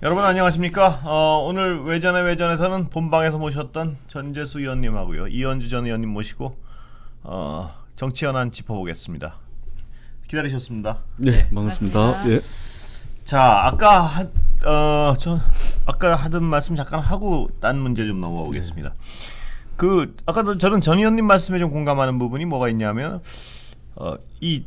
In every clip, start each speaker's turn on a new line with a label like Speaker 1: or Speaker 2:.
Speaker 1: 여러분 안녕하십니까? 오늘 외전에서는 본방에서 모셨던 전재수 의원님하고요, 이현주 전 의원님 모시고 정치 현안 짚어보겠습니다. 기다리셨습니다.
Speaker 2: 네, 반갑습니다. 예.
Speaker 1: 자, 아까 하던 말씀 잠깐 하고 딴 문제 좀 넘어오겠습니다. 아까 저는 전 의원님 말씀에 좀 공감하는 부분이 뭐가 있냐면 이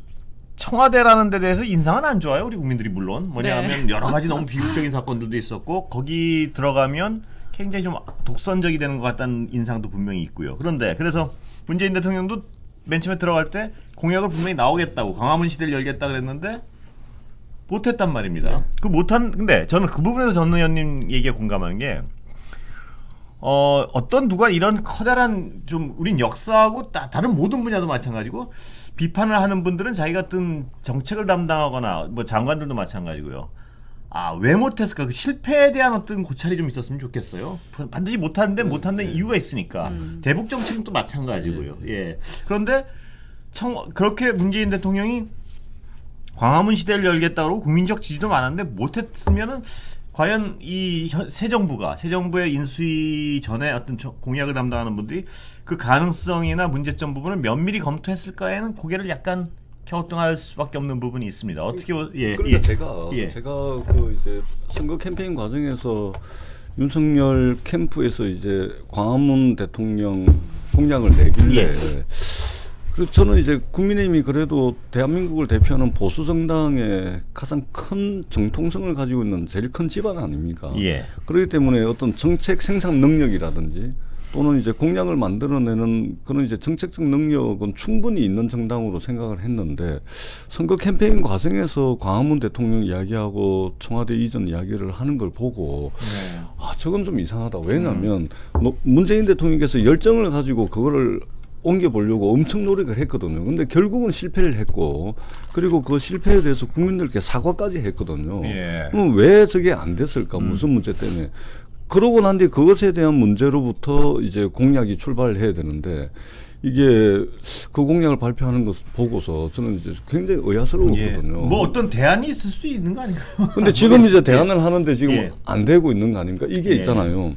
Speaker 1: 청와대라는 데 대해서 인상은 안 좋아요. 우리 국민들이 물론 뭐냐면 여러 가지 너무 비극적인 사건들도 있었고 거기 들어가면 굉장히 좀 독선적이 되는 것 같다는 인상도 분명히 있고요. 그래서 문재인 대통령도 맨 처음에 들어갈 때 공약을 분명히 나오겠다고 광화문 시대를 열겠다 그랬는데 못했단 말입니다. 근데 저는 그 부분에서 전 의원님 얘기에 공감하는 게 어떤 누가 이런 커다란 좀 우린 역사하고 다른 모든 분야도 마찬가지고 비판을 하는 분들은 자기 같은 정책을 담당하거나 뭐 장관들도 마찬가지고요. 왜 못했을까? 그 실패에 대한 어떤 고찰이 좀 있었으면 좋겠어요. 반드시 못하는데 이유가 있으니까. 대북 정책은 또 마찬가지고요. 예. 그런데 그렇게 문재인 대통령이 광화문 시대를 열겠다고 국민적 지지도 많았는데 못했으면은 과연 이 새 정부의 인수위 전에 어떤 공약을 담당하는 분들이 그 가능성이나 문제점 부분을 면밀히 검토했을까에는 고개를 약간 갸우뚱할 수밖에 없는 부분이 있습니다. 어떻게
Speaker 2: 그러니까 제가 그 이제 선거 캠페인 과정에서 윤석열 캠프에서 이제 광화문 대통령 공약을 내길래 그래서 저는 이제 국민의힘이 그래도 대한민국을 대표하는 보수 정당의 가장 큰 정통성을 가지고 있는 제일 큰 집안 아닙니까?
Speaker 1: 예.
Speaker 2: 그렇기 때문에 어떤 정책 생산 능력이라든지 또는 이제 공약을 만들어내는 그런 이제 정책적 능력은 충분히 있는 정당으로 생각을 했는데 선거 캠페인 과정에서 광화문 대통령 이야기하고 청와대 이전 이야기를 하는 걸 보고 저건 좀 이상하다. 왜냐하면 문재인 대통령께서 열정을 가지고 그거를 옮겨보려고 엄청 노력을 했거든요. 근데 결국은 실패를 했고 그리고 그 실패에 대해서 국민들께 사과까지 했거든요. 그럼 왜 저게 안 됐을까? 무슨 문제 때문에? 그러고 난 뒤 그것에 대한 문제로부터 이제 공약이 출발을 해야 되는데 이게 그 공약을 발표하는 것 보고서 저는 이제 굉장히 의아스러웠거든요.
Speaker 1: 뭐 어떤 대안이 있을 수도 있는 거 아닌가요?
Speaker 2: 근데 지금 이제 대안을 하는데 지금 안 되고 있는 거 아닙니까? 이게 있잖아요.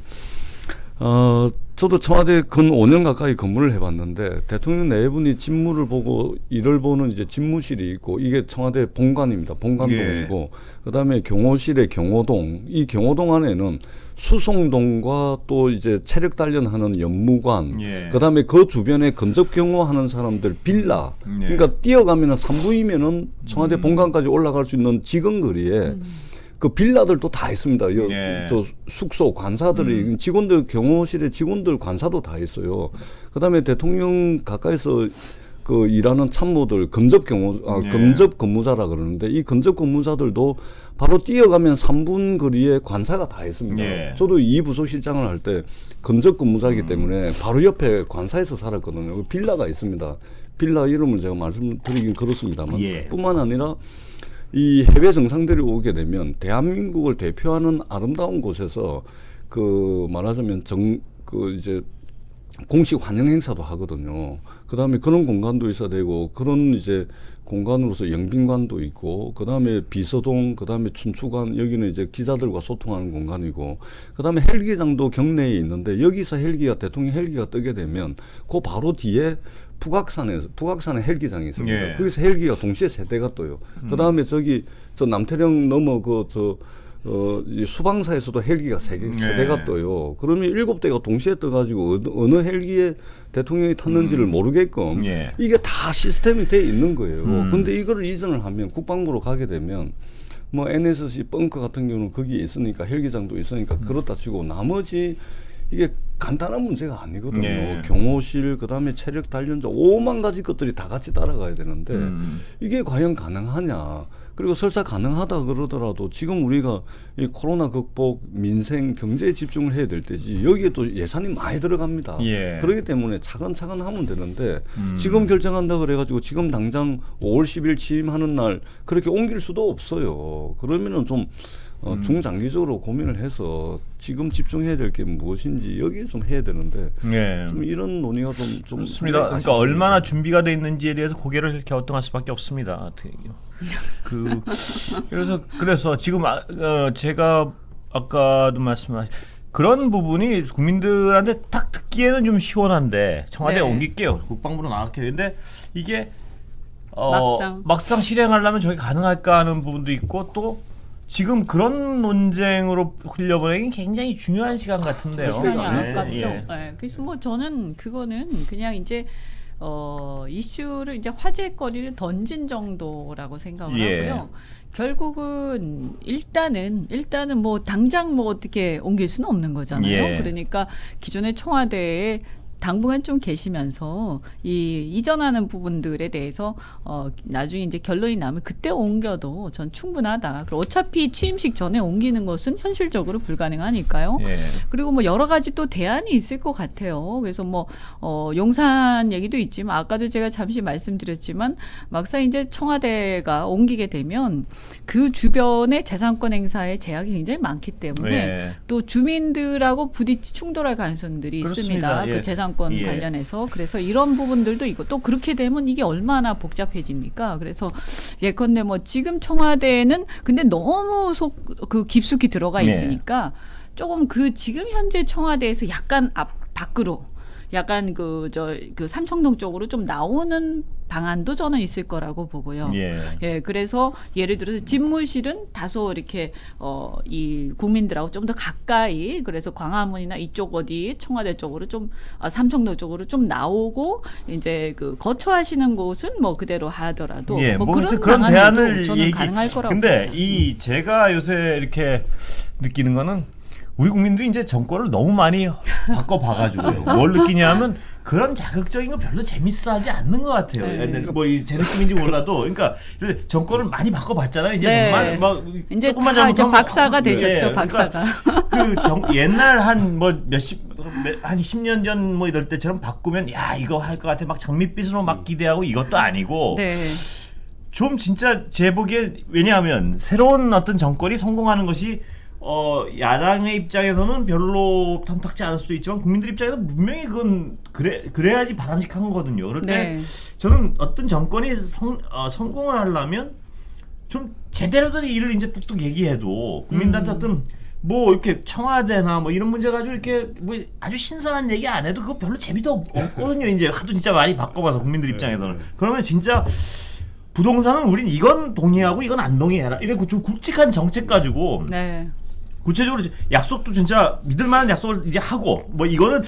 Speaker 2: 저도 청와대 근 5년 가까이 근무를 해봤는데 대통령 네 분이 집무를 보고 일을 보는 이제 집무실이 있고 이게 청와대 본관입니다. 본관동이고 그다음에 경호실의 경호동, 이 경호동 안에는 수송동과 또 이제 체력 단련하는 연무관, 그다음에 그 주변에 근접 경호하는 사람들 빌라, 그러니까 뛰어가면은 3부이면은 청와대 본관까지 올라갈 수 있는 직원거리에. 그 빌라들도 다 있습니다. 저 숙소 관사들이 직원들 경호실의 직원들 관사도 다 있어요. 그다음에 대통령 가까이서 그 일하는 참모들 근접 근무자라 그러는데 이 근접 근무자들도 바로 뛰어가면 3분 거리에 관사가 다 있습니다. 저도 이 부서실장을 할 때 근접 근무자이기 때문에 바로 옆에 관사에서 살았거든요. 빌라가 있습니다. 빌라 이름을 제가 말씀드리긴 그렇습니다만 뿐만 아니라 이 해외 정상들이 오게 되면 대한민국을 대표하는 아름다운 곳에서 그 말하자면 이제 공식 환영 행사도 하거든요. 그다음에 그런 공간도 있어야 되고 그런 이제 공간으로서 영빈관도 있고 그다음에 비서동 그다음에 춘추관 여기는 이제 기자들과 소통하는 공간이고 그다음에 헬기장도 경내에 있는데 여기서 대통령 헬기가 뜨게 되면 그 바로 뒤에 북악산에 헬기장이 있습니다. 거기서 헬기가 동시에 3대가 떠요. 그다음에 저 남태령 넘어 이 수방사에서도 헬기가 3대가 떠요. 그러면 7대가 동시에 떠가지고 어느 헬기에 대통령이 탔는지를 모르게끔 이게 다 시스템이 돼 있는 거예요. 그런데 이거를 이전을 하면 국방부로 가게 되면 뭐 NSC 벙커 같은 경우는 거기에 있으니까 헬기장도 있으니까 그렇다 치고 나머지 이게 간단한 문제가 아니거든요. 경호실, 그다음에 체력 단련자 5만 가지 것들이 다 같이 따라가야 되는데 이게 과연 가능하냐. 그리고 설사 가능하다 그러더라도 지금 우리가 이 코로나 극복, 민생, 경제에 집중을 해야 될 때지 여기에 또 예산이 많이 들어갑니다. 그렇기 때문에 차근차근 하면 되는데 지금 결정한다 그래가지고 지금 당장 5월 10일 취임하는 날 그렇게 옮길 수도 없어요. 그러면은 좀 중장기적으로 고민을 해서 지금 집중해야 될 게 무엇인지 여기에 좀 해야 되는데 좀 이런 논의가 좀
Speaker 1: 좋습니다. 그러니까 얼마나 준비가 돼 있는지에 대해서 고개를 갸우뚱할 수밖에 없습니다. 그래서 지금 제가 아까도 말씀하신 그런 부분이 국민들한테 딱 듣기에는 좀 시원한데 청와대에
Speaker 3: 네.
Speaker 1: 옮길게요. 국방부로 나갈게요. 근데 이게
Speaker 3: 막상
Speaker 1: 실행하려면 저게 가능할까 하는 부분도 있고 또 지금 그런 논쟁으로 흘려보내긴 굉장히 중요한 시간 같은데요.
Speaker 3: 시간이
Speaker 2: 네,
Speaker 3: 아깝죠.
Speaker 1: 예.
Speaker 3: 네, 그래서 뭐 저는 그거는 그냥 이제 이슈를 이제 화제거리를 던진 정도라고 생각을
Speaker 1: 예.
Speaker 3: 하고요. 결국은 일단은 뭐 당장 뭐 어떻게 옮길 수는 없는 거잖아요.
Speaker 1: 예.
Speaker 3: 그러니까 기존의 청와대에 당분간 좀 계시면서 이전하는 부분들에 대해서 나중에 이제 결론이 나면 그때 옮겨도 전 충분하다. 그리고 어차피 취임식 전에 옮기는 것은 현실적으로 불가능하니까요.
Speaker 1: 예.
Speaker 3: 그리고 뭐 여러 가지 또 대안이 있을 것 같아요. 그래서 뭐 용산 얘기도 있지만 아까도 제가 잠시 말씀드렸지만 막상 이제 청와대가 옮기게 되면 그 주변의 재산권 행사에 제약이 굉장히 많기 때문에
Speaker 1: 예.
Speaker 3: 또 주민들하고 부딪히 충돌할 가능성들이
Speaker 1: 그렇습니다.
Speaker 3: 있습니다.
Speaker 1: 예.
Speaker 3: 그 재산권
Speaker 1: 예.
Speaker 3: 관련해서. 그래서 이런 부분들도 있고 또 그렇게 되면 이게 얼마나 복잡해집니까? 그래서 예컨대 뭐 지금 청와대는 근데 너무 깊숙이 들어가
Speaker 1: 네.
Speaker 3: 있으니까 조금 그 지금 현재 청와대에서 약간 밖으로 약간 그 삼청동 쪽으로 좀 나오는 방안도 저는 있을 거라고 보고요.
Speaker 1: 예.
Speaker 3: 그래서 예를 들어서 집무실은 다소 이렇게 이 국민들하고 좀 더 가까이 그래서 광화문이나 이쪽 어디 청와대 쪽으로 좀 삼청동 쪽으로 좀 나오고 이제 그 거처하시는 곳은 뭐 그대로 하더라도
Speaker 1: 예,
Speaker 3: 뭐
Speaker 1: 그런
Speaker 3: 그런 방안도
Speaker 1: 대안을
Speaker 3: 저는 가능할 거라고
Speaker 1: 근데
Speaker 3: 봅니다.
Speaker 1: 제가 요새 이렇게 느끼는 거는 우리 국민들이 이제 정권을 너무 많이 바꿔봐가지고요. 뭘 느끼냐면 그런 자극적인 거 별로 재밌어하지 않는 것 같아요.
Speaker 3: 네.
Speaker 1: 뭐제 느낌인지 몰라도, 그러니까 정권을 많이 바꿔봤잖아요. 이제
Speaker 3: 네.
Speaker 1: 정말 막
Speaker 3: 이제
Speaker 1: 조금만
Speaker 3: 다 이제
Speaker 1: 잘못하면
Speaker 3: 박사가
Speaker 1: 예,
Speaker 3: 되셨죠,
Speaker 1: 그러니까
Speaker 3: 박사가.
Speaker 1: 옛날 한 10년 전 뭐 이럴 때처럼 바꾸면 야 이거 할 것 같아 막 장밋빛으로 막 기대하고 이것도 아니고.
Speaker 3: 네.
Speaker 1: 좀 진짜 제 보기에 왜냐하면 새로운 어떤 정권이 성공하는 것이 야당의 입장에서는 별로 탐탁지 않을 수도 있지만 국민들 입장에서 분명히 그건 그래야지 바람직한 거거든요. 그럴 때
Speaker 3: 네.
Speaker 1: 저는 어떤 정권이 성공을 하려면 좀 제대로 된 일을 이제 뚝뚝 얘기해도 국민들한테 어떤 뭐 이렇게 청와대나 뭐 이런 문제 가지고 이렇게 뭐 아주 신선한 얘기 안 해도 그거 별로 재미도 없거든요. 이제 하도 진짜 많이 바꿔봐서 국민들 입장에서는. 그러면 진짜 부동산은 우린 이건 동의하고 이건 안 동의해라. 이렇게 좀 굵직한 정책 가지고
Speaker 3: 네.
Speaker 1: 구체적으로 약속도 진짜 믿을만한 약속을 이제 하고 뭐 이거는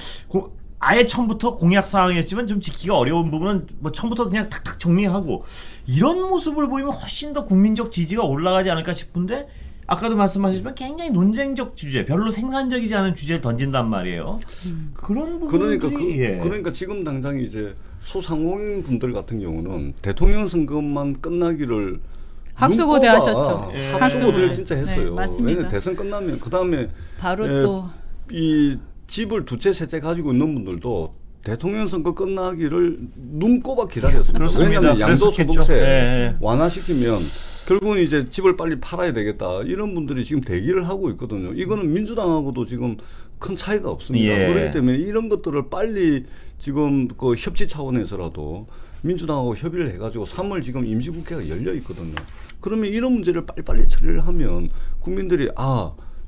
Speaker 1: 아예 처음부터 공약 사항이었지만 좀 지키기가 어려운 부분은 뭐 처음부터 그냥 탁탁 정리하고 이런 모습을 보이면 훨씬 더 국민적 지지가 올라가지 않을까 싶은데 아까도 말씀하셨지만 굉장히 논쟁적 주제, 별로 생산적이지 않은 주제를 던진단 말이에요. 그런 부분들이
Speaker 2: 그러니까 지금 당장 이제 소상공인 분들 같은 경우는 대통령 선거만 끝나기를
Speaker 3: 학수고대 하셨죠.
Speaker 1: 예.
Speaker 2: 학수고대를
Speaker 3: 네.
Speaker 2: 진짜
Speaker 3: 네,
Speaker 2: 했어요.
Speaker 3: 맞습니다.
Speaker 2: 왜냐면 대선 끝나면 그 다음에
Speaker 3: 바로 또
Speaker 2: 이 집을 두 채 세 채 가지고 있는 분들도 대통령 선거 끝나기를 눈꼽아 기다렸습니다.
Speaker 1: 그렇습니다.
Speaker 2: 왜냐하면 양도소득세
Speaker 1: 예.
Speaker 2: 완화시키면 결국은 이제 집을 빨리 팔아야 되겠다. 이런 분들이 지금 대기를 하고 있거든요. 이거는 민주당하고도 지금 큰 차이가 없습니다.
Speaker 1: 예.
Speaker 2: 그렇기 때문에 이런 것들을 빨리 지금 그 협치 차원에서라도 민주당하고 협의를 해가지고 3월 지금 임시국회가 열려 있거든요. 그러면 이런 문제를 빨리빨리 처리를 하면 국민들이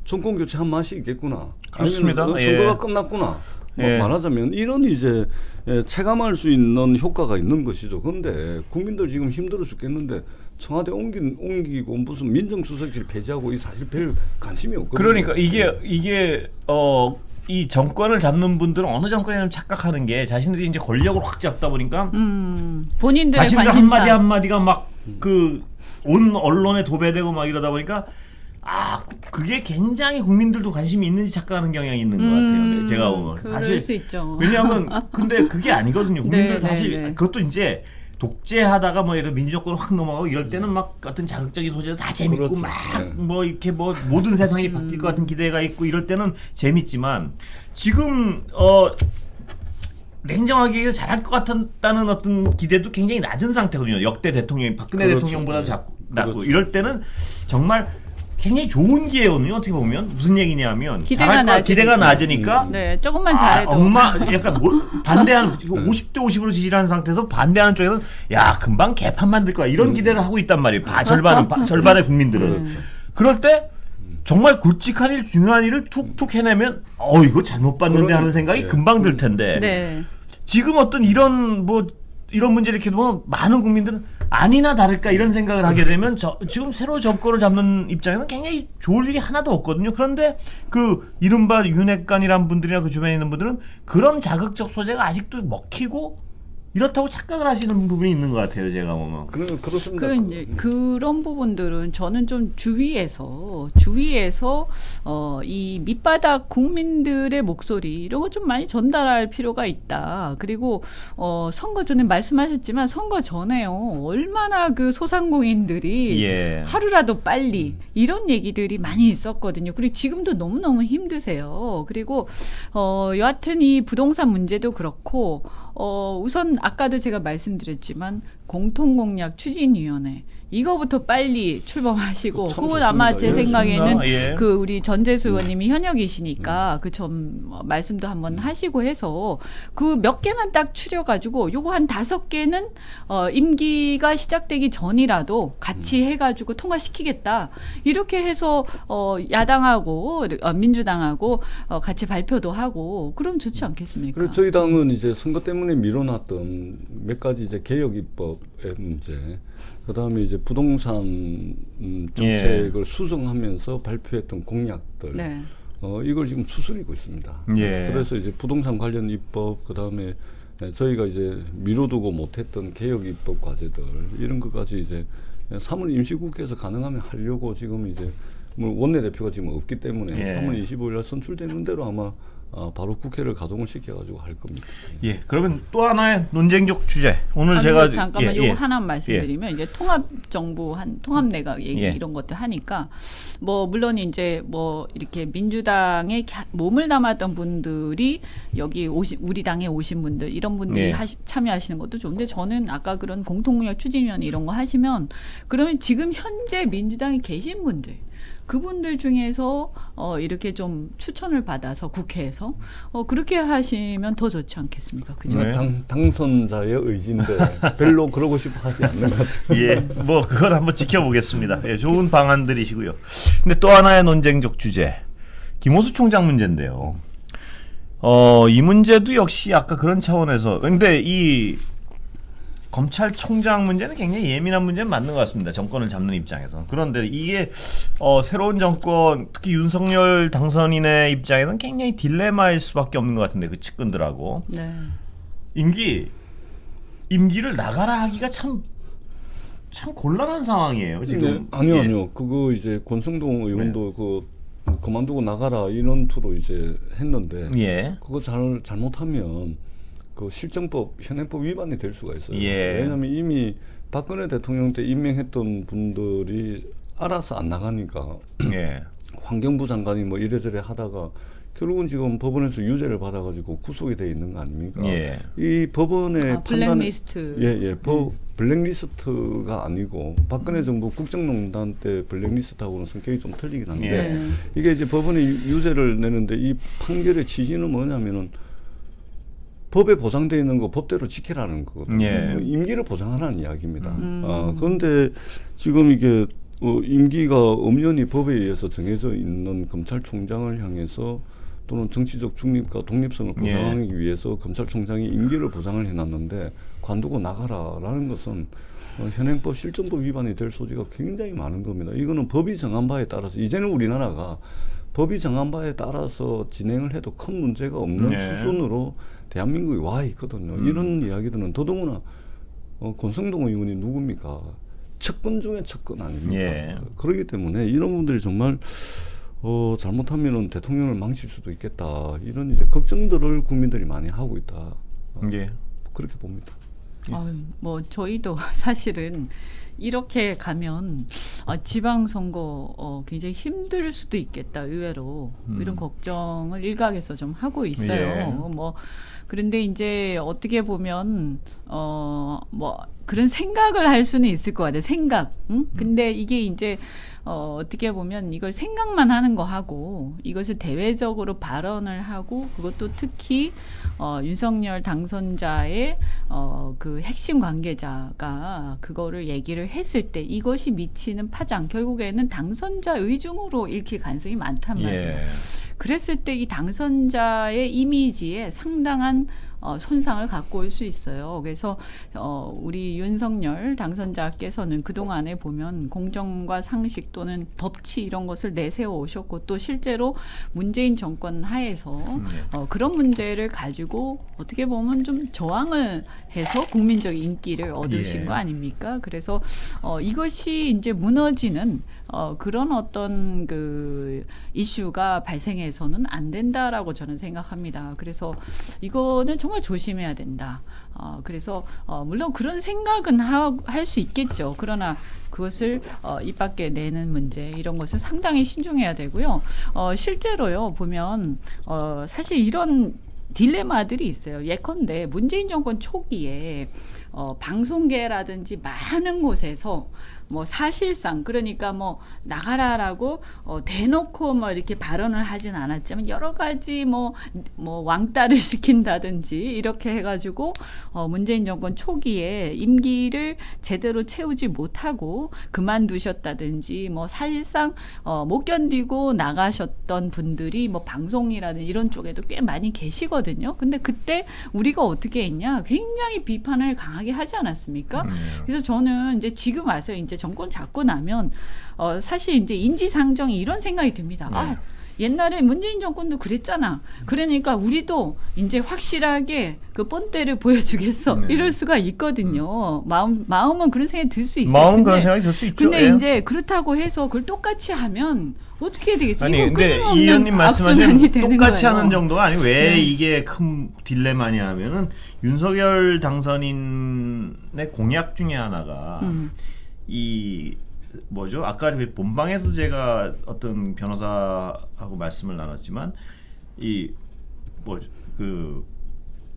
Speaker 2: 정권 교체한 맛이 있겠구나.
Speaker 1: 그렇습니다.
Speaker 2: 아니면 선거가 끝났구나. 말하자면 이런 이제 체감할 수 있는 효과가 있는 것이죠. 그런데 국민들 지금 힘들어 죽겠는데 청와대 옮기고 무슨 민정수석실 폐지하고 이 사실 별 관심이 없거든요.
Speaker 1: 그러니까 이게 이 정권을 잡는 분들은 어느 정권이냐면 착각하는 게 자신들이 이제 권력을 확 잡다 보니까
Speaker 3: 본인들의
Speaker 1: 자신들
Speaker 3: 관심사
Speaker 1: 한마디가 막 그 온 언론에 도배되고 막 이러다 보니까 그게 굉장히 국민들도 관심이 있는지 착각하는 경향이 있는 것 같아요. 제가 보면
Speaker 3: 그럴 수 있죠.
Speaker 1: 왜냐하면 근데 그게 아니거든요. 국민들
Speaker 3: 네,
Speaker 1: 사실
Speaker 3: 네.
Speaker 1: 그것도 이제 독재하다가 뭐 예를 들어 민주정권을 확 넘어가고 이럴 때는 막 어떤 자극적인 소재도 다 재밌고
Speaker 2: 그렇죠.
Speaker 1: 막
Speaker 2: 네.
Speaker 1: 뭐 이렇게 뭐 모든 세상이 바뀔 것 같은 기대가 있고 이럴 때는 재밌지만 지금 냉정하게 잘할 것 같다는 어떤 기대도 굉장히 낮은 상태거든요. 역대 대통령이 박근혜
Speaker 2: 그렇죠.
Speaker 1: 대통령보다 자꾸 낮고
Speaker 2: 그렇죠.
Speaker 1: 이럴 때는 정말 굉장히 좋은 기회거든요. 어떻게 보면 무슨 얘기냐면 기대가 낮으니까
Speaker 3: 네, 조금만 잘해도
Speaker 1: 약간 반대하는 50대 50으로 지지하는 상태에서 반대하는 쪽에서는 야 금방 개판 만들 거야 이런 기대를 하고 있단 말이에요. 절반의 국민들은. 그럴 때 정말 굵직한 일, 중요한 일을 툭툭 해내면 이거 잘못 봤는데 하는 생각이
Speaker 2: 예.
Speaker 1: 금방 들 텐데
Speaker 3: 네.
Speaker 1: 지금 어떤 이런 문제를 이렇게 보면 많은 국민들은 아니나 다를까 이런 생각을 하게 되면 지금 새로 정권을 잡는 입장에서는 굉장히 좋을 일이 하나도 없거든요. 그런데 그 이른바 윤핵관이란 분들이나 그 주변에 있는 분들은 그런 자극적 소재가 아직도 먹히고 이렇다고 착각을 하시는 부분이 있는 것 같아요. 제가 보면.
Speaker 2: 그렇습니다.
Speaker 3: 그런 부분들은 저는 좀 주위에서 이 밑바닥 국민들의 목소리 이런 거 좀 많이 전달할 필요가 있다. 그리고 선거 전에 말씀하셨지만 선거 전에요. 얼마나 그 소상공인들이
Speaker 1: 예.
Speaker 3: 하루라도 빨리 이런 얘기들이 많이 있었거든요. 그리고 지금도 너무너무 힘드세요. 그리고 여하튼 이 부동산 문제도 그렇고 우선 아까도 제가 말씀드렸지만 공통공약 추진위원회 이거부터 빨리 출범하시고
Speaker 2: 참
Speaker 3: 그건 아마 제
Speaker 2: 좋습니다.
Speaker 3: 생각에는
Speaker 1: 예.
Speaker 3: 그 우리 전재수 의원님이 현역이시니까 그 점 말씀도 한번 하시고 해서 그 몇 개만 딱 추려가지고 요거 한 5개는 임기가 시작되기 전이라도 같이 해가지고 통과시키겠다 이렇게 해서 야당하고 민주당하고 같이 발표도 하고 그럼 좋지 않겠습니까?
Speaker 2: 그래서 저희 당은 이제 선거 때문에 미뤄놨던 몇 가지 이제 개혁 입법의 문제, 그다음에 이제 부동산 정책을 수정하면서 발표했던 공약들,
Speaker 3: 네.
Speaker 2: 이걸 지금 추스리고 있습니다.
Speaker 1: 예.
Speaker 2: 그래서 이제 부동산 관련 입법, 그다음에 저희가 이제 미뤄두고 못했던 개혁 입법 과제들 이런 것까지 이제 3월 임시국회에서 가능하면 하려고 지금 이제 원내대표가 지금 없기 때문에
Speaker 1: 예.
Speaker 2: 3월 25일 날 선출되는 대로 아마 바로 국회를 가동을 시켜가지고 할 겁니다.
Speaker 1: 예. 그러면 또 하나의 논쟁적 주제. 오늘 제가
Speaker 3: 잠깐만 요거 하나 말씀드리면 이제 통합정부 통합내각 얘기
Speaker 1: 예.
Speaker 3: 이런 것들 하니까 뭐 물론 이제 뭐 이렇게 민주당에 몸을 담았던 분들이 여기 우리 당에 오신 분들 이런 분들이
Speaker 1: 예.
Speaker 3: 참여하시는 것도 좋은데 저는 아까 그런 공통공약 추진위원 이런 거 하시면 그러면 지금 현재 민주당에 계신 분들 그분들 중에서 이렇게 좀 추천을 받아서 국회에서 그렇게 하시면 더 좋지 않겠습니까? 그죠?
Speaker 1: 네.
Speaker 2: 당선자의 의지인데 별로 그러고 싶어 하지 않는 것 같아요.
Speaker 1: 예, 뭐 그걸 한번 지켜보겠습니다. 예, 좋은 방안들이시고요. 근데 또 하나의 논쟁적 주제, 김호수 총장 문제인데요. 이 문제도 역시 아까 그런 차원에서, 근데 이 검찰총장 문제는 굉장히 예민한 문제는 맞는 것 같습니다. 정권을 잡는 입장에서. 그런데 이게 새로운 정권, 특히 윤석열 당선인의 입장에서는 굉장히 딜레마일 수밖에 없는 것 같은데 그 측근들하고
Speaker 3: 네.
Speaker 1: 임기를 나가라 하기가 참 곤란한 상황이에요 지금.
Speaker 2: 네, 아니요,
Speaker 1: 예.
Speaker 2: 아니요. 그거 이제 권성동 의원도 그만두고 나가라 이런 투로 이제 했는데
Speaker 1: 예.
Speaker 2: 그거 잘못하면 그 실정법 현행법 위반이 될 수가 있어요.
Speaker 1: 예.
Speaker 2: 왜냐하면 이미 박근혜 대통령 때 임명했던 분들이 알아서 안 나가니까
Speaker 1: 예.
Speaker 2: 환경부 장관이 뭐 이래저래 하다가 결국은 지금 법원에서 유죄를 받아가지고 구속이 돼 있는 거 아닙니까?
Speaker 1: 예.
Speaker 2: 이 법원의
Speaker 3: 블랙리스트.
Speaker 2: 예예. 블랙리스트가 아니고 박근혜 정부 국정농단 때 블랙리스트하고는 성격이 좀 틀리긴 한데
Speaker 3: 네.
Speaker 2: 이게 이제 법원이 유죄를 내는데 이 판결의 취지는 뭐냐면은 법에 보장되어 있는 거 법대로 지키라는 거거든요.
Speaker 1: 예.
Speaker 2: 임기를 보장하라는 이야기입니다. 그런데 지금 이게 임기가 엄연히 법에 의해서 정해져 있는 검찰총장을 향해서 또는 정치적 중립과 독립성을 보장하기 위해서 검찰총장이 임기를 보장을 해놨는데 관두고 나가라라는 것은 현행법 실정법 위반이 될 소지가 굉장히 많은 겁니다. 이거는 법이 정한 바에 따라서 이제는 우리나라가 법이 정한 바에 따라서 진행을 해도 큰 문제가 없는
Speaker 1: 네.
Speaker 2: 수준으로 대한민국이 와 있거든요. 이런 이야기들은 더더구나 권성동 의원이 누굽니까? 측근 중에 측근 아닙니까?
Speaker 1: 예.
Speaker 2: 그렇기 때문에 이런 분들이 정말 잘못하면은 대통령을 망칠 수도 있겠다. 이런 이제 걱정들을 국민들이 많이 하고 있다.
Speaker 1: 예.
Speaker 2: 그렇게 봅니다.
Speaker 3: 뭐 저희도 사실은 이렇게 가면 지방선거 굉장히 힘들 수도 있겠다 의외로 이런 걱정을 일각에서 좀 하고 있어요.
Speaker 1: 예.
Speaker 3: 뭐 그런데 이제 어떻게 보면 뭐 그런 생각을 할 수는 있을 것 같아요. 생각. 응? 근데 이게 이제 어떻게 보면 이걸 생각만 하는 거 하고 이것을 대외적으로 발언을 하고 그것도 특히 윤석열 당선자의 그 핵심 관계자가 그거를 얘기를 했을 때 이것이 미치는 파장 결국에는 당선자 의중으로 읽힐 가능성이 많단 말이에요.
Speaker 1: 예.
Speaker 3: 그랬을 때 이 당선자의 이미지에 상당한 손상을 갖고 올 수 있어요. 그래서 우리 윤석열 당선자께서는 그동안에 보면 공정과 상식 또는 법치 이런 것을 내세워 오셨고 또 실제로 문재인 정권 하에서 그런 문제를 가지고 어떻게 보면 좀 저항을 해서 국민적 인기를 얻으신
Speaker 1: 예.
Speaker 3: 거 아닙니까? 그래서 이것이 이제 무너지는 그런 어떤 그 이슈가 발생해서는 안 된다라고 저는 생각합니다. 그래서 이거는 정말 조심해야 된다. 그래서 물론 그런 생각은 할 수 있겠죠. 그러나 그것을 입 밖에 내는 문제 이런 것은 상당히 신중해야 되고요. 실제로요 보면 사실 이런 딜레마들이 있어요. 예컨대 문재인 정권 초기에 방송계라든지 많은 곳에서 뭐 사실상 그러니까 뭐 나가라라고 대놓고 뭐 이렇게 발언을 하진 않았지만 여러 가지 뭐 왕따를 시킨다든지 이렇게 해가지고 문재인 정권 초기에 임기를 제대로 채우지 못하고 그만두셨다든지 뭐 사실상 못 견디고 나가셨던 분들이 뭐 방송이라든지 이런 쪽에도 꽤 많이 계시거든요. 근데 그때 우리가 어떻게 했냐? 굉장히 비판을 강하게 하지 않았습니까? 그래서 저는 이제 지금 와서 이제 정권 잡고 나면 사실 이제 인지상정이 이런 생각이 듭니다. 아, 옛날에 문재인 정권도 그랬잖아. 그러니까 우리도 이제 확실하게 그 본때를 보여주겠어. 이럴 수가 있거든요. 마음은 그런 생각이 들 수 있어요.
Speaker 1: 마음은 그런 생각이 들 수 있죠.
Speaker 3: 근데
Speaker 1: 예.
Speaker 3: 이제 그렇다고 해서 그걸 똑같이 하면 어떻게 되겠어요?
Speaker 1: 아니
Speaker 3: 이건
Speaker 1: 근데
Speaker 3: 끊임없는
Speaker 1: 이 의원님 말씀하신
Speaker 3: 악순환이 되는
Speaker 1: 똑같이
Speaker 3: 거예요.
Speaker 1: 하는 정도가 아니고 왜
Speaker 3: 네.
Speaker 1: 이게 큰 딜레마냐 하면은 윤석열 당선인의 공약 중에 하나가 이 뭐죠? 아까 본방에서 제가 어떤 변호사하고 말씀을 나눴지만 이 그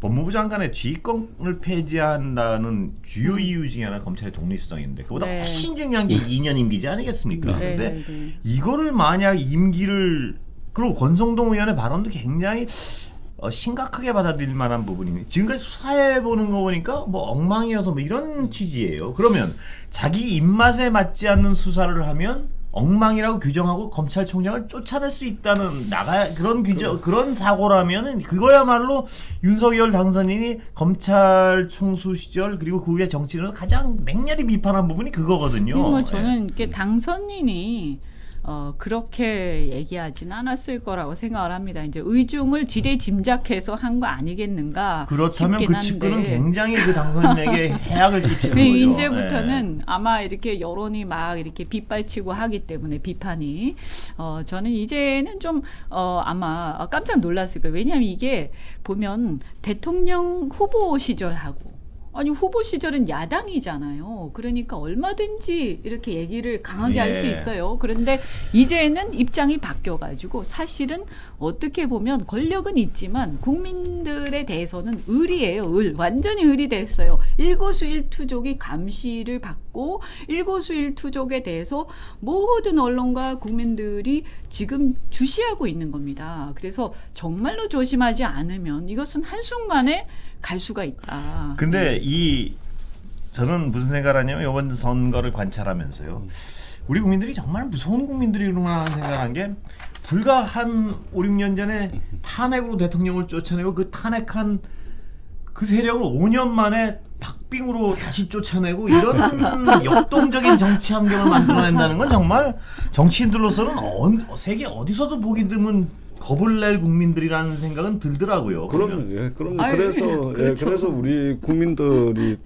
Speaker 1: 법무부 장관의 지휘권을 폐지한다는 주요 이유 중에 하나 검찰의 독립성인데 그보다
Speaker 3: 네.
Speaker 1: 훨씬 중요한 게 2년 임기제 아니겠습니까?
Speaker 3: 네,
Speaker 1: 근데
Speaker 3: 네.
Speaker 1: 이거를 만약 임기를 그리고 권성동 의원의 발언도 굉장히 심각하게 받아들일 만한 부분이 지금까지 수사해 보는 거 보니까 뭐 엉망이어서 뭐 이런 취지예요. 그러면 자기 입맛에 맞지 않는 수사를 하면 엉망이라고 규정하고 검찰총장을 쫓아낼 수 있다는 그런 규정 그런 사고라면은 그거야말로 윤석열 당선인이 검찰 총수 시절 그리고 그 후에 정치인으로 가장 맹렬히 비판한 부분이 그거거든요.
Speaker 3: 뭐 저는 이렇게 당선인이 그렇게 얘기하진 않았을 거라고 생각을 합니다. 이제 의중을 지레 짐작해서 한 거 아니겠는가
Speaker 1: 그렇다면
Speaker 3: 싶긴
Speaker 1: 그
Speaker 3: 한데.
Speaker 1: 측근은 굉장히 그 당선인에게 해악을 끼치는
Speaker 3: 네,
Speaker 1: 거죠.
Speaker 3: 이제부터는 아마 이렇게 여론이 막 이렇게 빗발치고 하기 때문에 비판이 저는 이제는 좀 아마 깜짝 놀랐을 거예요. 왜냐하면 이게 보면 대통령 후보 시절하고 아니 후보 시절은 야당이잖아요. 그러니까 얼마든지 이렇게 얘기를 강하게 할 수
Speaker 1: 예.
Speaker 3: 있어요. 그런데 이제는 입장이 바뀌어가지고 사실은 어떻게 보면 권력은 있지만 국민들에 대해서는 을이에요. 완전히 을이 됐어요. 일거수일투족이 감시를 받고 일거수일투족에 대해서 모든 언론과 국민들이 지금 주시하고 있는 겁니다. 그래서 정말로 조심하지 않으면 이것은 한순간에 갈 수가 있다.
Speaker 1: 근데 저는 무슨 생각을 하냐면 이번 선거를 관찰하면서요. 우리 국민들이 정말 무서운 국민들이구나 하는 생각을 한 게 불과 한 5, 6년 전에 탄핵으로 대통령을 쫓아내고 그 탄핵한 그 세력을 5년 만에 박빙으로 다시 쫓아내고 이런 역동적인 정치 환경을 만들어낸다는 건 정말 정치인들로서는 세계 어디서도 보기 드문 겁을 낼 국민들이라는 생각은 들더라고요.
Speaker 2: 그럼요.
Speaker 3: 아유,
Speaker 2: 그래서
Speaker 3: 그렇죠.
Speaker 2: 그래서 우리 국민들이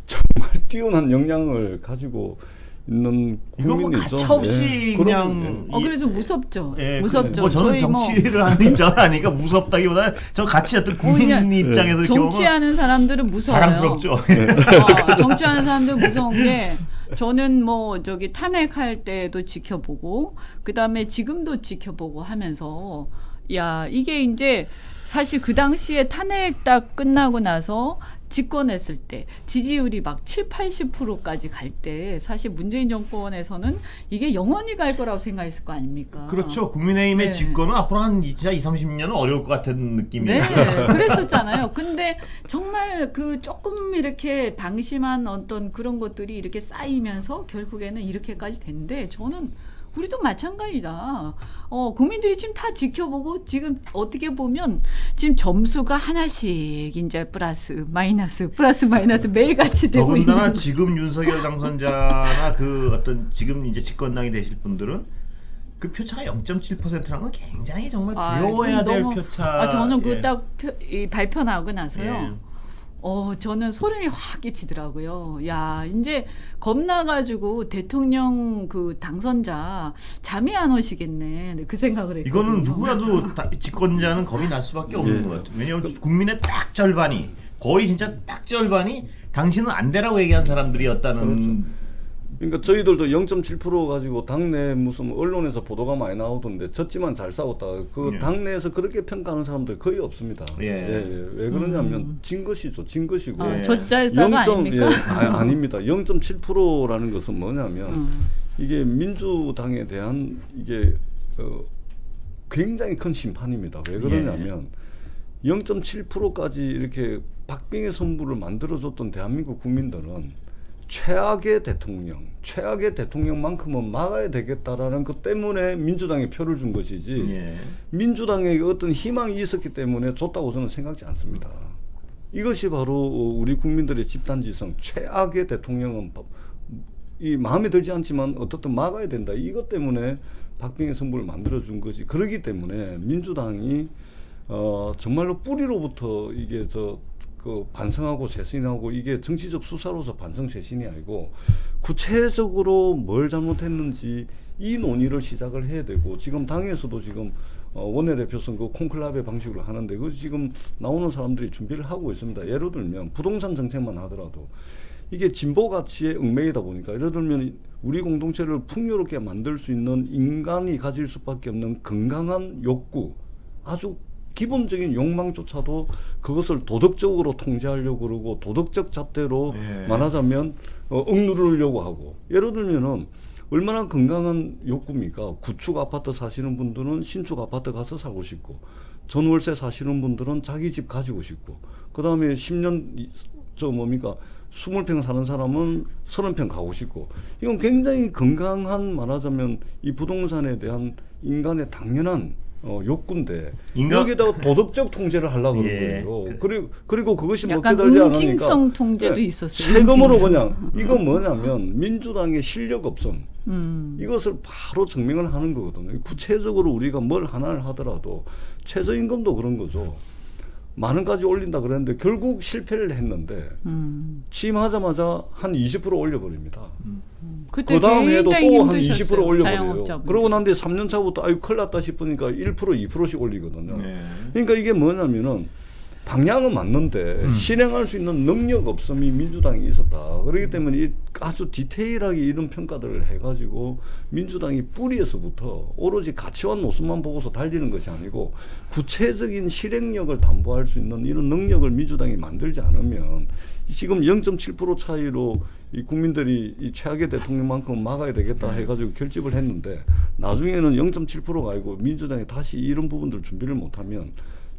Speaker 2: 정말 뛰어난 역량을 가지고 있는
Speaker 1: 이거 뭐
Speaker 2: 국민이죠.
Speaker 1: 가차없이 그냥
Speaker 3: 그래서 무섭죠.
Speaker 1: 예,
Speaker 3: 무섭죠.
Speaker 1: 뭐 저는
Speaker 3: 저희 뭐
Speaker 1: 정치를 하는 입장은 아니니까 무섭다기보다는 저 같이 어떤 국민
Speaker 3: 그냥
Speaker 1: 입장에서
Speaker 3: 정치하는 사람들은 무서워요.
Speaker 1: 자랑스럽죠.
Speaker 3: 정치하는 사람들은 무서운 게 저는 뭐 저기 탄핵할 때도 지켜보고 그다음에 지금도 지켜보고 하면서 야 이게 이제 사실 그 당시에 탄핵 딱 끝나고 나서 집권했을 때 지지율이 막 7, 80%까지 갈 때 사실 문재인 정권에서는 이게 영원히 갈 거라고 생각했을 거 아닙니까?
Speaker 1: 그렇죠. 국민의힘의
Speaker 3: 네.
Speaker 1: 집권은 앞으로 한 진짜 2, 30년은 어려울 것 같은 느낌이에요.
Speaker 3: 네, 그랬었잖아요. 근데 정말 그 조금 이렇게 방심한 어떤 그런 것들이 이렇게 쌓이면서 결국에는 이렇게까지 됐는데 저는 우리도 마찬가지다. 국민들이 지금 다 지켜보고 지금 어떻게 보면 지금 점수가 하나씩 이제 플러스 마이너스 매일같이 되고 있는
Speaker 1: 더군다나
Speaker 3: 거.
Speaker 1: 지금 윤석열 당선자나 그 어떤 지금 이제 집권당이 되실 분들은 그 표차가 0.7%라는 건 굉장히 정말 두려워해야 될
Speaker 3: 너무-
Speaker 1: 표차.
Speaker 3: 저는 그
Speaker 1: 예.
Speaker 3: 딱 발표 나오고 나서요.
Speaker 1: 예.
Speaker 3: 저는 소름이 확 끼치더라고요. 야, 이제 겁나가지고 대통령 그 당선자 잠이 안 오시겠네. 그 생각을 했거든요.
Speaker 1: 이거는 누구라도 집권자는 겁이 날 수밖에 없는 것 같아요. 왜냐하면 국민의 딱 절반이 거의 진짜 딱 절반이 당신은 안 되라고 얘기한 사람들이었다는.
Speaker 2: 그러니까 저희들도 0.7% 가지고 당내 무슨 언론에서 보도가 많이 나오던데 졌지만 잘 싸웠다. 그
Speaker 1: 예.
Speaker 2: 당내에서 그렇게 평가하는 사람들 거의 없습니다.
Speaker 1: 예.
Speaker 2: 왜 그러냐면 진 것이죠. 진 것이고.
Speaker 1: 예.
Speaker 3: 젖잘싸가 아닙니까?
Speaker 2: 아닙니다. 0.7%라는 것은 뭐냐면 이게 민주당에 대한 이게 굉장히 큰 심판입니다. 왜 그러냐면 0.7%까지 이렇게 박빙의 선부를 만들어줬던 대한민국 국민들은 최악의 대통령만큼은 막아야 되겠다라는 것 때문에 민주당에 표를 준 것이지
Speaker 1: 예.
Speaker 2: 민주당에게 어떤 희망이 있었기 때문에 줬다고 저는 생각지 않습니다. 이것이 바로 우리 국민들의 집단지성, 최악의 대통령은 이 마음에 들지 않지만 어떻든 막아야 된다. 이것 때문에 박빙의 선부를 만들어준 것이 그렇기 때문에 민주당이 정말로 뿌리로부터 이게 그 반성하고 쇄신하고 이게 정치적 수사로서 반성 쇄신이 아니고 구체적으로 뭘 잘못했는지 이 논의를 시작을 해야 되고 지금 당에서도 지금 원내대표 선거 콘클라베 방식으로 하는데 그 지금 나오는 사람들이 준비를 하고 있습니다. 예를 들면 부동산 정책만 하더라도 이게 진보 가치에 얽매이다 보니까 예를 들면 우리 공동체를 풍요롭게 만들 수 있는 인간이 가질 수밖에 없는 건강한 욕구 아주 기본적인 욕망조차도 그것을 도덕적으로 통제하려고 그러고 도덕적 잣대로
Speaker 1: 예.
Speaker 2: 말하자면 억누르려고 하고 예를 들면은 얼마나 건강한 욕구입니까? 구축 아파트 사시는 분들은 신축 아파트 가서 사고 싶고 전월세 사시는 분들은 자기 집 가지고 싶고 그 다음에 10년 20평 사는 사람은 30평 가고 싶고 이건 굉장히 건강한 말하자면 이 부동산에 대한 인간의 당연한 욕구인데 여기다가 도덕적 통제를 하려고 그런 거예요. 그리고 그것이
Speaker 3: 약간
Speaker 2: 먹혀들지 않으니까
Speaker 3: 응징성 통제도 있었어요.
Speaker 2: 세금으로 그냥 이건 뭐냐면 민주당의 실력 없음 이것을 바로 증명을 하는 거거든요. 구체적으로 우리가 뭘 하나를 하더라도 최저임금도 그런 거죠. 만 원까지 올린다 그랬는데 결국 실패를 했는데 취임하자마자 한 20% 올려버립니다. 그 다음 해도 또 한 20% 올려버려요. 그러고 난 뒤에 3년 차부터 아유 큰일 났다 싶으니까 1% 2%씩 올리거든요.
Speaker 1: 네.
Speaker 2: 그러니까 이게 뭐냐면은 방향은 맞는데 실행할 수 있는 능력 없음이 민주당이 있었다. 그렇기 때문에 이 아주 디테일하게 이런 평가들을 해가지고 민주당이 뿌리에서부터 오로지 가치와 노선만 보고서 달리는 것이 아니고 구체적인 실행력을 담보할 수 있는 이런 능력을 민주당이 만들지 않으면 지금 0.7% 차이로 이 국민들이 이 최악의 대통령만큼 막아야 되겠다 해가지고 결집을 했는데 나중에는 0.7%가 아니고 민주당이 다시 이런 부분들 준비를 못하면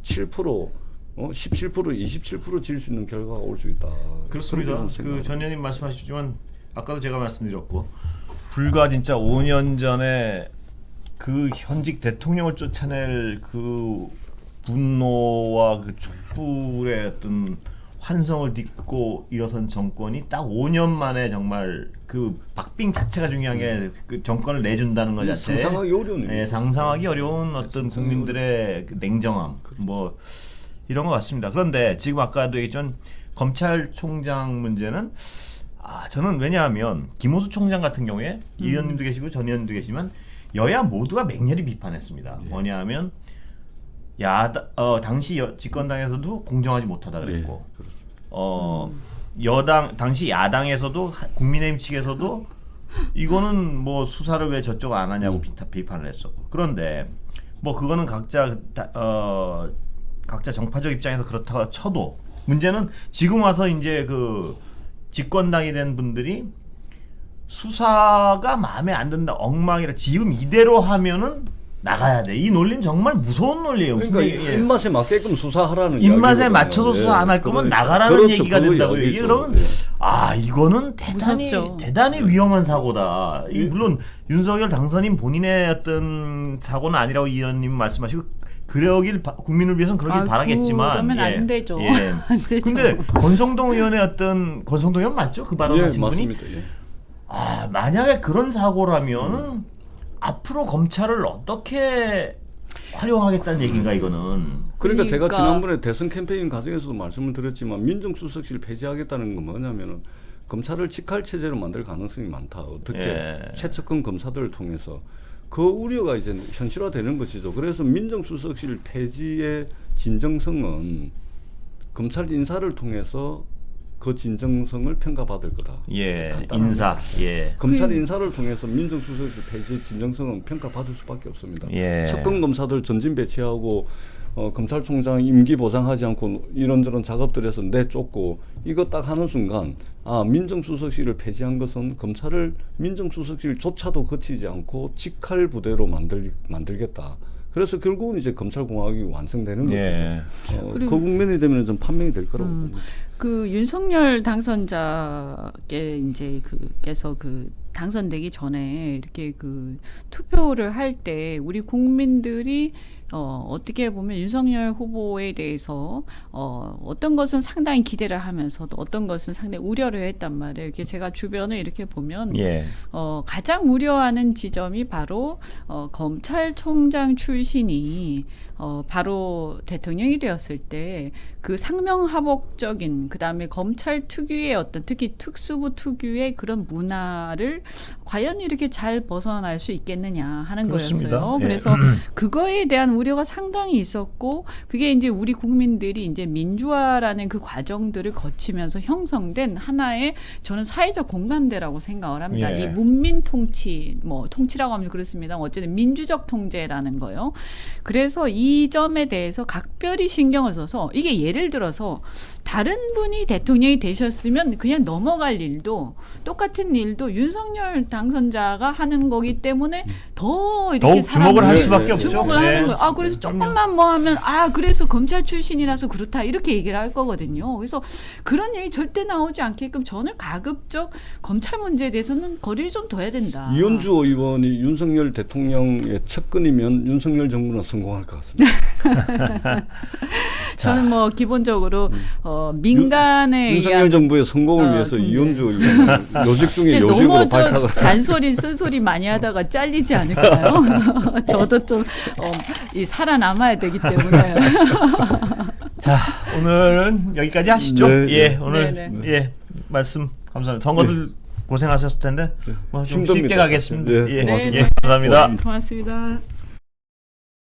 Speaker 2: 7% 17%, 27% 질 수 있는 결과가 올 수 있다.
Speaker 1: 그렇습니다. 그 전 의원님 말씀하시지만 아까도 제가 말씀드렸고 불과 진짜 5년 전에 그 현직 대통령을 쫓아낼 그 분노와 그 촛불의 어떤 환성을 딛고 일어선 정권이 딱 5년 만에 정말 그 박빙 자체가 중요한 게 그 정권을 내준다는 것 자체
Speaker 2: 상상하기 어려운
Speaker 1: 네, 상상하기 어려운 어떤 국민들의 그 냉정함 뭐 이런 것 같습니다. 그런데 지금 아까도 얘기했지만 검찰총장 문제는 저는 왜냐하면 김호수 총장 같은 경우에 이 의원님도 계시고 전 의원님도 계시지만 여야 모두가 맹렬히 비판했습니다. 뭐냐하면 당시 집권당에서도 공정하지 못하다 그랬고 여당 당시 야당에서도 국민의힘 측에서도 이거는 뭐 수사를 왜 저쪽 안 하냐고 비판을 했었고 그런데 뭐 그거는 각자 정파적 입장에서 그렇다고 쳐도 문제는 지금 와서 이제 그 집권당이 된 분들이 수사가 마음에 안 든다, 엉망이라 지금 이대로 하면은 나가야 돼. 이 논리는 정말 무서운 논리예요.
Speaker 2: 그러니까
Speaker 1: 예.
Speaker 2: 입맛에 맞게끔 수사하라는
Speaker 1: 입맛에
Speaker 2: 이야기거든요.
Speaker 1: 맞춰서 수사 안 할 거면 나가라는
Speaker 2: 그렇죠.
Speaker 1: 얘기가
Speaker 2: 그
Speaker 1: 된다고요. 이게
Speaker 2: 이야기죠.
Speaker 1: 그러면 이거는
Speaker 3: 무섭죠.
Speaker 1: 대단히 위험한 사고다. 이 물론 윤석열 당선인 본인의 어떤 사고는 아니라고 이 의원님 말씀하시고 그러길 국민을 위해서는 그러길 바라겠지만
Speaker 3: 그러면 안 되죠.
Speaker 1: 안
Speaker 3: 되죠.
Speaker 1: 근데 권성동 의원의 권성동 의원 맞죠? 그 발언하신 분이
Speaker 2: 맞습니다. 예.
Speaker 1: 만약에 그런 사고라면 앞으로 검찰을 어떻게 활용하겠다는 얘기인가 이거는.
Speaker 2: 그러니까 제가
Speaker 3: 그러니까.
Speaker 2: 지난번에 대선 캠페인 과정에서도 말씀을 드렸지만 민정수석실 폐지하겠다는 건 뭐냐면은 검찰을 직할 체제로 만들 가능성이 많다. 어떻게 최측근 검사들을 통해서 그 우려가 이제 현실화되는 것이죠. 그래서 민정수석실 폐지의 진정성은 검찰 인사를 통해서 그 진정성을 평가받을 거다.
Speaker 1: 인사.
Speaker 2: 검찰 인사를 통해서 민정수석실 폐지의 진정성은 평가받을 수밖에 없습니다. 측근 검사들 전진 배치하고 검찰총장 임기 보장하지 않고 이런저런 작업들에서 내쫓고 이거 딱 하는 순간 민정수석실을 폐지한 것은 검찰을 민정수석실조차도 거치지 않고 직할 부대로 만들겠다. 그래서 결국은 이제 검찰공화국이 완성되는 거죠. 그 국면이 되면 좀 판명이 될 거라고 봅니다.
Speaker 3: 그 윤석열 당선자께 이제 그께서 그 당선되기 전에 이렇게 그 투표를 할 때 우리 국민들이 어떻게 보면 윤석열 후보에 대해서 어떤 것은 상당히 기대를 하면서도 어떤 것은 상당히 우려를 했단 말이에요. 이렇게 제가 주변을 이렇게 보면 가장 우려하는 지점이 바로 검찰총장 출신이 바로 대통령이 되었을 때 그 상명하복적인 그다음에 검찰 특유의 어떤 특히 특수부 특유의 그런 문화를 과연 이렇게 잘 벗어날 수 있겠느냐 하는
Speaker 1: 그렇습니다.
Speaker 3: 거였어요. 그래서 그거에 대한 우려가 상당히 있었고 그게 이제 우리 국민들이 이제 민주화라는 그 과정들을 거치면서 형성된 하나의 저는 사회적 공감대라고 생각을 합니다. 이 문민 통치 통치라고 하면 그렇습니다. 어쨌든 민주적 통제라는 거요. 그래서 이 점에 대해서 각별히 신경을 써서 이게 예를 들어서 다른 분이 대통령이 되셨으면 그냥 넘어갈 일도 똑같은 일도 윤석열 당선자가 하는 거기 때문에 더 이렇게
Speaker 1: 더욱 주목을 할 수밖에 없죠.
Speaker 3: 주목을 하는 거예요. 그래서 조금만 뭐 하면 그래서 검찰 출신이라서 그렇다 이렇게 얘기를 할 거거든요. 그래서 그런 얘기 절대 나오지 않게끔 저는 가급적 검찰 문제에 대해서는 거리를 좀 둬야 된다.
Speaker 2: 이현주 의원이 윤석열 대통령의 측근이면 윤석열 정부는 성공할 것 같습니다.
Speaker 3: 저는 기본적으로 민간에
Speaker 2: 윤석열 정부의 성공을 위해서 이현주 의원 요직 중에 요직으로
Speaker 3: 너무
Speaker 2: 발탁을
Speaker 3: 잔소리 쓴소리 많이 하다가 잘리지 않을까요? 저도 좀 살아남아야 되기 때문에.
Speaker 1: 자, 오늘은 여기까지 하시죠. 오늘 말씀 감사합니다. 선거들 고생하셨을 텐데 좀
Speaker 2: 힘듭니다.
Speaker 1: 쉽게 가겠습니다.
Speaker 2: 고맙습니다.
Speaker 1: 감사합니다.
Speaker 3: 고맙습니다.